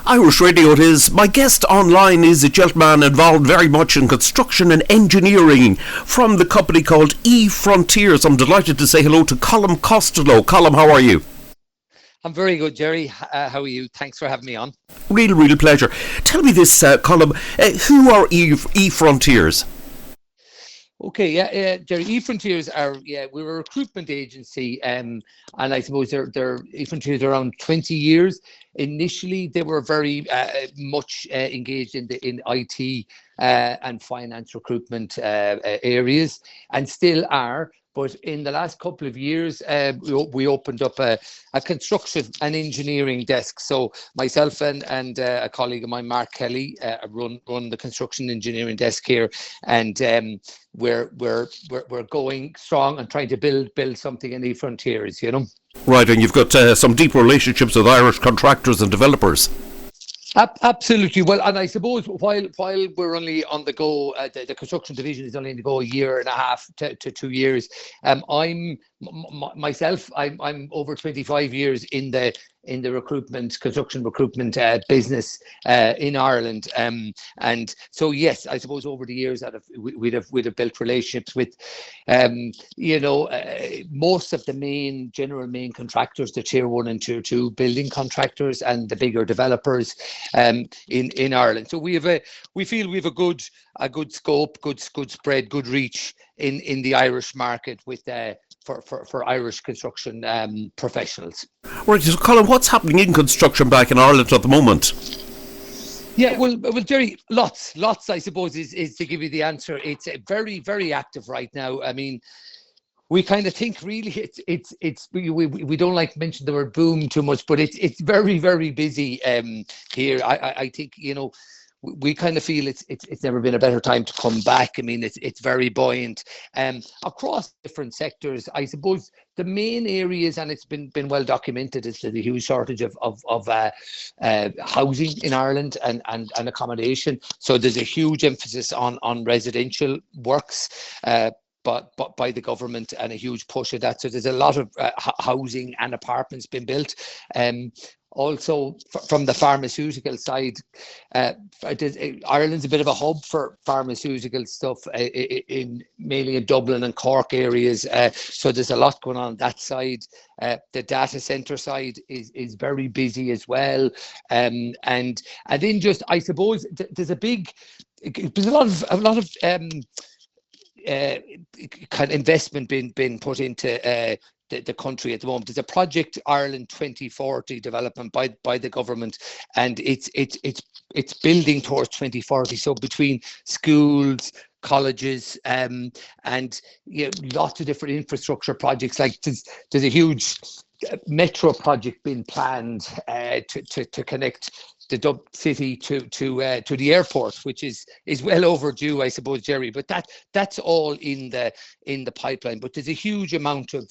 Irish Radio it is. My guest online is a gentleman involved very much in construction and engineering from the company called eFrontiers. I'm delighted to say hello to Colm Costello. Colm, how are you? I'm very good, Jerry. How are you? Thanks for having me on. Real pleasure. Tell me this, Colm, who are eFrontiers? Okay, Jerry, eFrontiers we're a recruitment agency, and I suppose they're eFrontiers are around 20 years. Initially, they were very much engaged in IT and finance recruitment areas, and still are. But in the last couple of years, we opened up a construction and engineering desk. So myself and a colleague of mine, Mark Kelly, run the construction engineering desk here, and we're going strong and trying to build something in eFrontiers, you know. Right, and you've got some deep relationships with Irish contractors and developers. Absolutely. Well, and I suppose while we're only on the go, the construction division is only on the go a year and a half to 2 years. I'm over 25 years in the construction recruitment business in Ireland, and so yes, I suppose over the years that we'd have built relationships with most of the main contractors, the tier 1 and tier 2 building contractors and the bigger developers in Ireland. So we feel we have a good scope, good spread, good reach in the Irish market with for Irish construction professionals. Right, so Colm, what's happening in construction back in Ireland at the moment? Yeah, well, Jerry, lots. I suppose is to give you the answer. It's very, very active right now. I mean, we kind of think really we don't like to mention the word boom too much, but it's very, very busy here. I think we kind of feel it's never been a better time to come back. I mean, it's very buoyant across different sectors. I suppose the main areas, and it's been well documented, is the huge shortage of housing in Ireland and accommodation. So there's a huge emphasis on residential works. But by the government, and a huge push at that. So there's a lot of housing and apartments being built. Also, from the pharmaceutical side, Ireland's a bit of a hub for pharmaceutical stuff, mainly in Dublin and Cork areas. So there's a lot going on that side. The data center side is very busy as well. And then just, I suppose, there's a lot of kind of investment being put into the country at the moment. There's a project, Ireland 2040 development by the government, and it's building towards 2040. So between schools, colleges, and lots of different infrastructure projects. Like there's a huge metro project being planned to connect the Dub city to the airport, which is well overdue, I suppose, Jerry. But that's all in the pipeline. But there's a huge amount of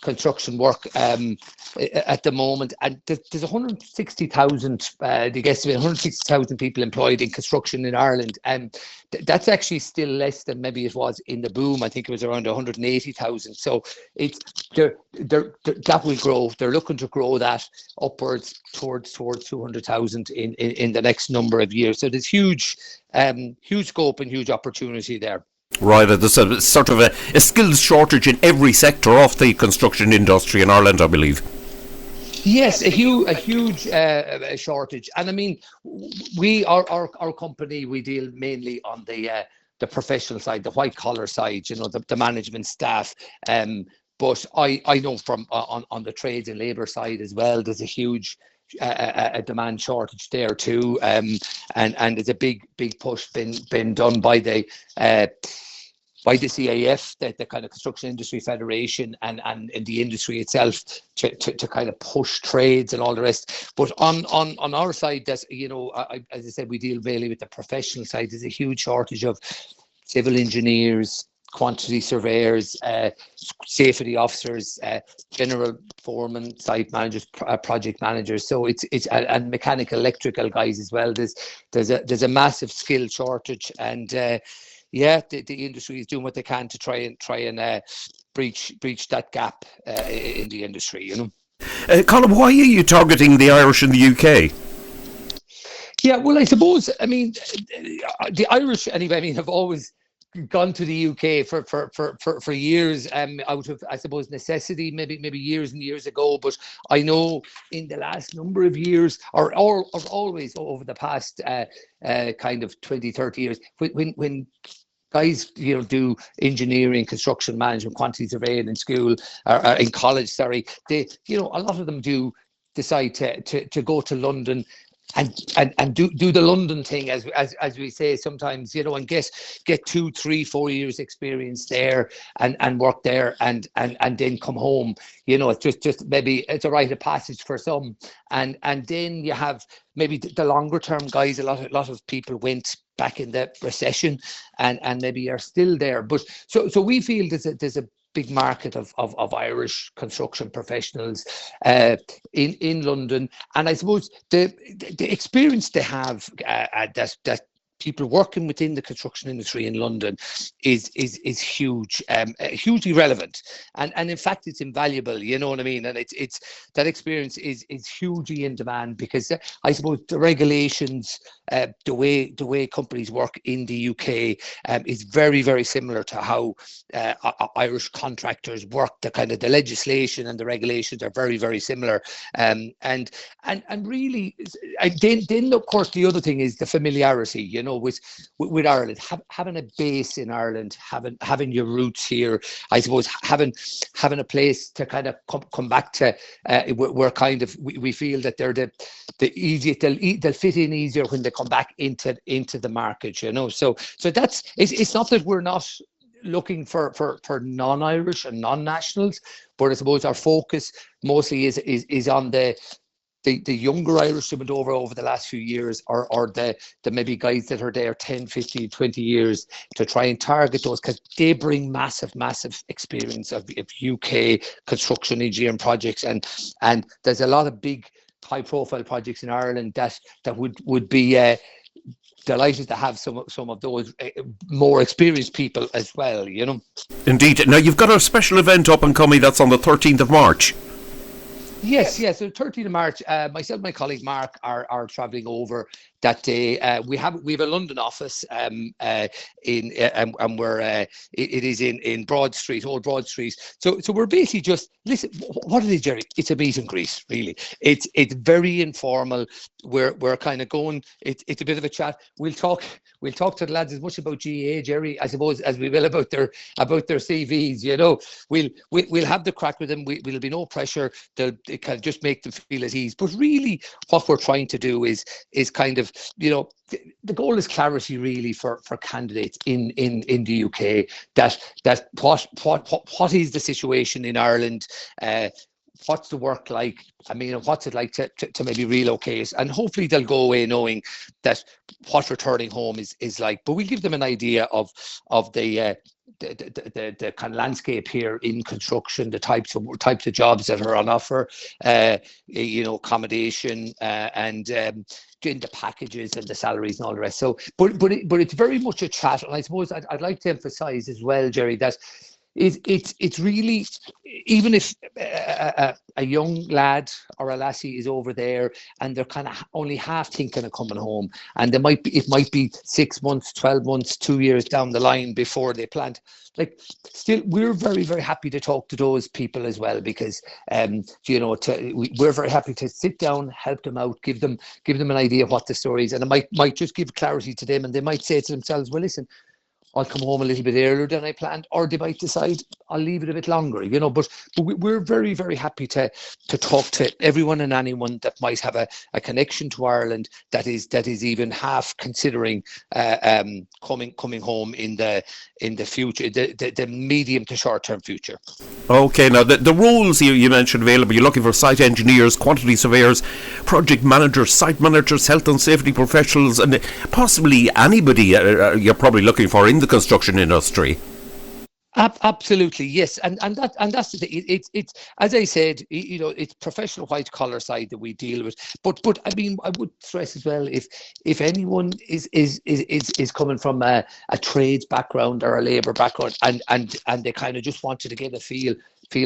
construction work at the moment, and there's 160,000. They guesstimate 160,000 people employed in construction in Ireland, and that's actually still less than maybe it was in the boom. I think it was around 180,000. So that will grow. They're looking to grow that upwards towards 200,000 in the next number of years. So there's huge scope and huge opportunity there. Right, there's a sort of a skills shortage in every sector of the construction industry in Ireland, I believe. Yes, a huge shortage, and I mean, our company, we deal mainly on the professional side, the white collar side, the management staff. But I know from on the trades and labour side as well, there's a huge a demand shortage there too, and there's a big push been done by the CAF, the kind of Construction Industry Federation, and in the industry itself to kind of push trades and all the rest. But on our side, that's as I said, we deal mainly with the professional side. There's a huge shortage of civil engineers, quantity surveyors, safety officers, general foremen, site managers, project managers. So it's and mechanical, electrical guys as well. There's a massive skill shortage, and the industry is doing what they can to try and breach that gap in the industry. Colm, why are you targeting the Irish in the UK? Yeah, well, I suppose, I mean, the Irish, anyway, I mean, have always gone to the UK for years, out of, I suppose, necessity, maybe years and years ago. But I know in the last number of years, or always over the past kind of 20, 30 years, when guys, do engineering, construction management, quantity surveying in school, or in college, sorry, they, a lot of them do decide to go to London and do the London thing, as we say sometimes, and get 2, 3, 4 years experience there, and work there, and then come home. It's just maybe it's a rite of passage for some, and then you have maybe the longer term guys. A lot of people went back in the recession, and maybe are still there. But so we feel there's a big market of Irish construction professionals in London, and I suppose the experience they have, that people working within the construction industry in London is huge, hugely relevant, and in fact it's invaluable. You know what I mean? And it's that experience is hugely in demand, because I suppose the regulations, the way companies work in the UK, is very, very similar to how Irish contractors work. The legislation and the regulations are very, very similar, and really, then of course the other thing is the familiarity, with Ireland, having a base in Ireland, having your roots here, I suppose, having a place to kind of come back to. We're kind of, we feel that they're the easiest, they'll fit in easier when they come back into the market, so that's, it's not that we're not looking for non-Irish and non-nationals, but I suppose our focus mostly is on the younger Irish who went over the last few years, or the maybe guys that are there 10, 15, 20 years, to try and target those, because they bring massive experience of UK construction engineering projects, and there's a lot of big high profile projects in Ireland that would be delighted to have some of those more experienced people as well, Indeed. Now, you've got a special event up and coming that's on the 13th of March. Yes. So 13th of March, myself and my colleague Mark are travelling over that day. We have a London office, and we're it is in Broad Street, Old Broad Street. So we're basically just, listen, what it is, Jerry? It's a meet and greet, really. It's very informal. We're kind of going. It's a bit of a chat. We'll talk to the lads as much about GA, Jerry, I suppose, as we will about their CVs. We'll have the crack with them. Will be no pressure. It kind of just make them feel at ease. But really, what we're trying to do is kind of, the goal is clarity, really, for candidates in the UK, that what is the situation in Ireland, what's the work like, I mean, what's it like to maybe relocate, and hopefully they'll go away knowing that what returning home is like. But we'll give them an idea of the kind of landscape here in construction, the types of jobs that are on offer, accommodation, and doing the packages and the salaries and all the rest. So, but it's very much a chat, and I suppose I'd like to emphasise as well, Jerry, that it's really, even if a young lad or a lassie is over there and they're kind of only half thinking of coming home, and it might be 6 months, 12 months, 2 years down the line before they plan, like, still we're very, very happy to talk to those people as well, because we're very happy to sit down, help them out, give them an idea of what the story is, and it might just give clarity to them, and they might say to themselves, well, listen, I'll come home a little bit earlier than I planned, or they might decide I'll leave it a bit longer, but we're very, very happy to talk to everyone and anyone that might have a connection to Ireland, that is even half considering coming home in the future, the medium to short term future. Okay, now the roles you mentioned available, you're looking for site engineers, quantity surveyors, project managers, site managers, health and safety professionals, and possibly anybody you're probably looking for in the construction industry. Absolutely, yes, and that's the thing. It's as I said, it's professional white collar side that we deal with. But I mean, I would stress as well, if anyone is coming from a trades background or a labour background, and they kind of just wanted to get a feel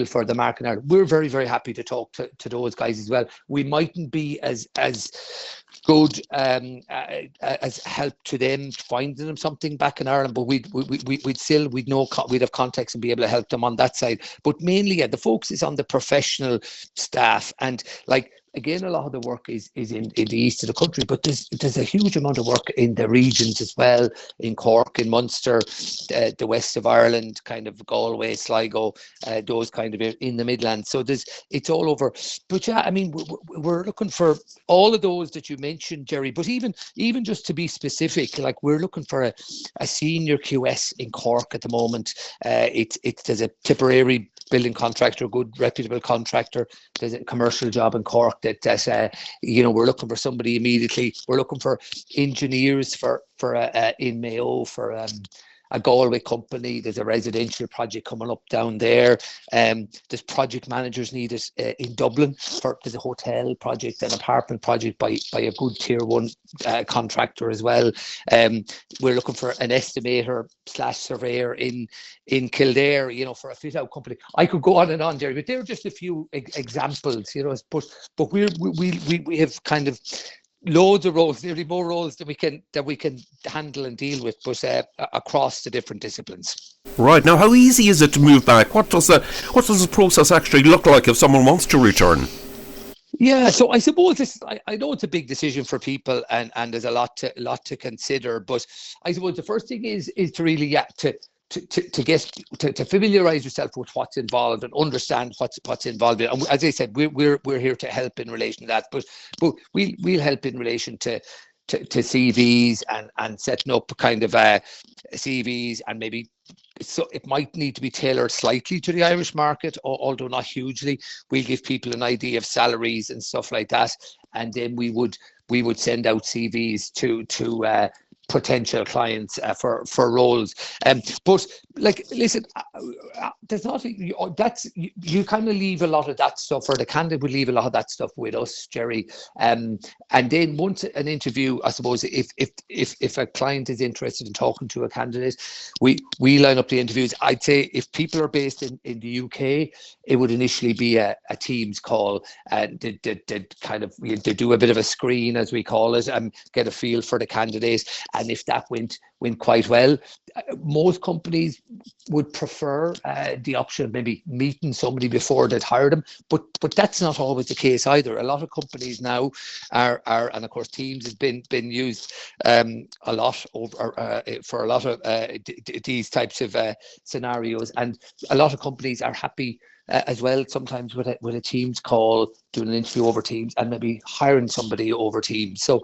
for the market in Ireland, we're very, very happy to talk to those guys as well. We mightn't be as good as help to them finding them something back in Ireland, but we'd have contacts and be able to help them on that side. But mainly, yeah, the focus is on the professional staff, and like, again, a lot of the work is in the east of the country, but there's a huge amount of work in the regions as well, in Cork, in Munster, the west of Ireland, kind of Galway, Sligo, those kind of in the Midlands. So it's all over. But yeah, I mean, we're looking for all of those that you mentioned, Jerry. But even just to be specific, like, we're looking for a senior QS in Cork at the moment. There's a Tipperary building contractor, good reputable contractor. There's a commercial job in Cork that we're looking for somebody immediately. We're looking for engineers for in Mayo for a Galway company. There's a residential project coming up down there. There's project managers needed in Dublin. There's a hotel project, an apartment project by a good tier one contractor as well. We're looking for an estimator / surveyor in Kildare, for a fit out company. I could go on and on, Jerry, but they're just a few examples, but we have kind of loads of roles, nearly more roles that we can handle and deal with, but across the different disciplines. Right. Now, how easy is it to move back? What does the process actually look like if someone wants to return? Yeah, so I suppose I know it's a big decision for people, and there's a lot to consider, but I suppose the first thing is to really to familiarize yourself with what's involved and understand what's involved. And as I said, we're here to help in relation to that, but we'll help in relation to CVs and setting up kind of CVs, and maybe so it might need to be tailored slightly to the Irish market, although not hugely. We'll give people an idea of salaries and stuff like that, and then we would send out CVs to potential clients for roles. But like, listen, there's nothing you kind of leave a lot of that stuff, or the candidate would leave a lot of that stuff with us, Jerry. And then once an interview, I suppose, if a client is interested in talking to a candidate, we line up the interviews. I'd say if people are based in the UK, it would initially be a Teams call, and they do a bit of a screen, as we call it, and get a feel for the candidate. And if that went quite well, most companies would prefer the option of maybe meeting somebody before they'd hire them, but that's not always the case either. A lot of companies now are and of course Teams has been used a lot for a lot of these types of scenarios, and a lot of companies are happy as well sometimes with a Teams call, doing an interview over Teams, and maybe hiring somebody over Teams. So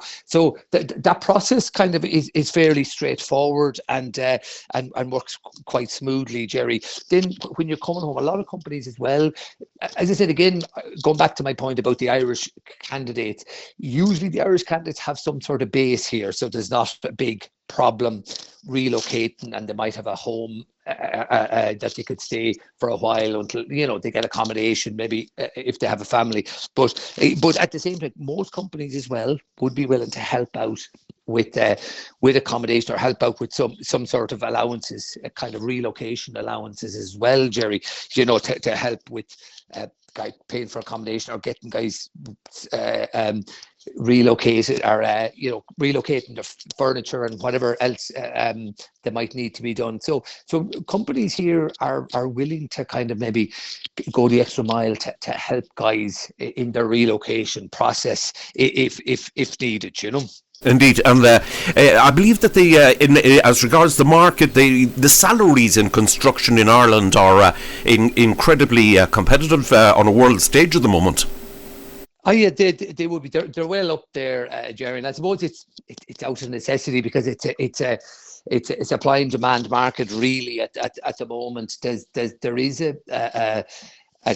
that process kind of is fairly straightforward and works quite smoothly, Jerry. Then when you're coming home, a lot of companies as well, as I said, again, going back to my point about the Irish candidates, usually the Irish candidates have some sort of base here, so there's not a big problem relocating, and they might have a home that they could stay for a while until they get accommodation, maybe if they have a family. But at the same time, most companies as well would be willing to help out with accommodation, or help out with some sort of allowances, kind of relocation allowances as well, Jerry. To help with paying for accommodation, or getting guys relocated, or relocating the furniture and whatever else that might need to be done. So companies here are willing to kind of maybe go the extra mile to help guys in their relocation process if needed, Indeed, and I believe that as regards the market, the salaries in construction in Ireland are incredibly competitive on a world stage at the moment. Oh yeah, they would be. They're well up there, Jerry. And I suppose it's out of necessity, because it's a supply and demand market really at the moment. There is a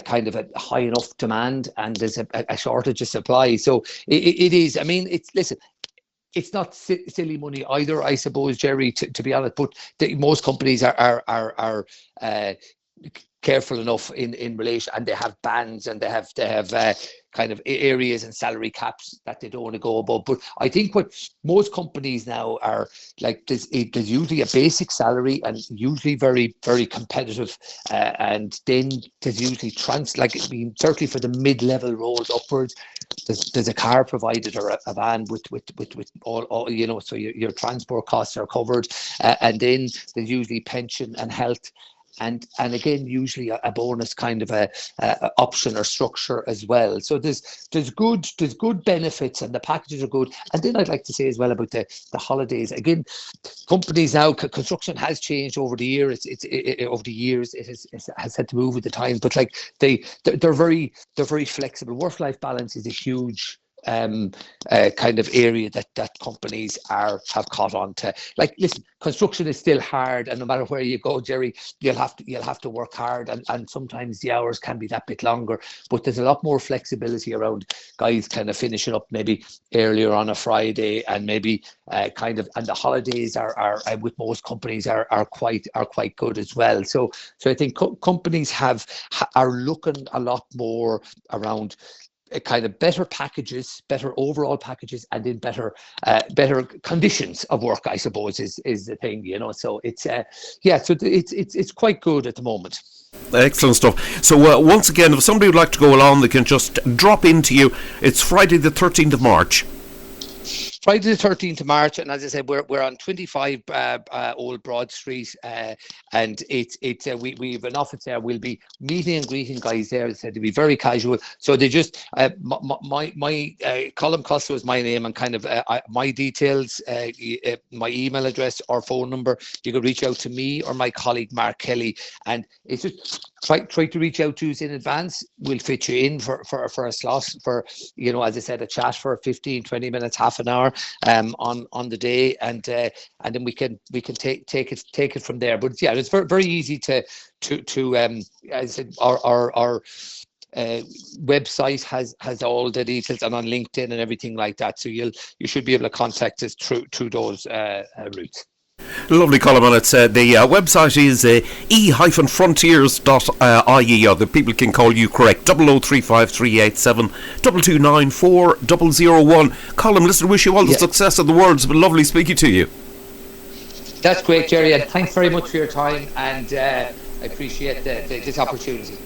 kind of a high enough demand, and there's a shortage of supply. So it is. I mean, it's not silly money either, I suppose, Jerry, to be honest. But most companies are careful enough in relation, and they have bands, and they have kind of areas and salary caps that they don't want to go above. But I think what most companies now are like, there's usually a basic salary, and usually very, very competitive, and then there's usually certainly for the mid-level roles upwards, there's a car provided, or a van with all so your transport costs are covered, and then there's usually pension and health. And again, usually a bonus kind of a option or structure as well. So there's good benefits, and the packages are good. And then I'd like to say as well about the holidays. Again, companies now, construction has changed over the year. Over the years it has had to move with the times. But like they're very flexible. Work-life balance is a huge kind of area that companies have caught on to. Like, listen, construction is still hard, and no matter where you go, Jerry, you'll have to work hard, and sometimes the hours can be that bit longer. But there's a lot more flexibility around guys kind of finishing up maybe earlier on a Friday, and maybe and the holidays are with most companies are quite good as well. So I think companies are looking a lot more around kind of better packages, better overall packages, and in better conditions of work, I suppose, is the thing, So it's so it's quite good at the moment. Excellent stuff. So once again, if somebody would like to go along, they can just drop into you. It's Friday the 13th of March. Friday the 13th of March, and as I said, we're on 25 Old Broad Street, and it's we have an office there. We'll be meeting and greeting guys there. As I said, to be very casual. So they just my Colm Costello is my name, and kind of my details, my email address or phone number. You can reach out to me or my colleague Mark Kelly, and it's just try to reach out to us in advance. We'll fit you in for a slot for, as I said, a chat for 15-20 minutes, half an hour on the day, and then we can take it from there. But yeah, it's very, very easy to as I said, our website has all the details, and on LinkedIn and everything like that. So you should be able to contact us through those routes. Lovely, Colm, and it's the website is e-frontiers.ie, or the people can call you correct, 0035 387 2294 001. Colm, listen, wish you all the success in the world. It's been lovely speaking to you. That's great, Jerry, and thanks very much for your time, and I appreciate this opportunity.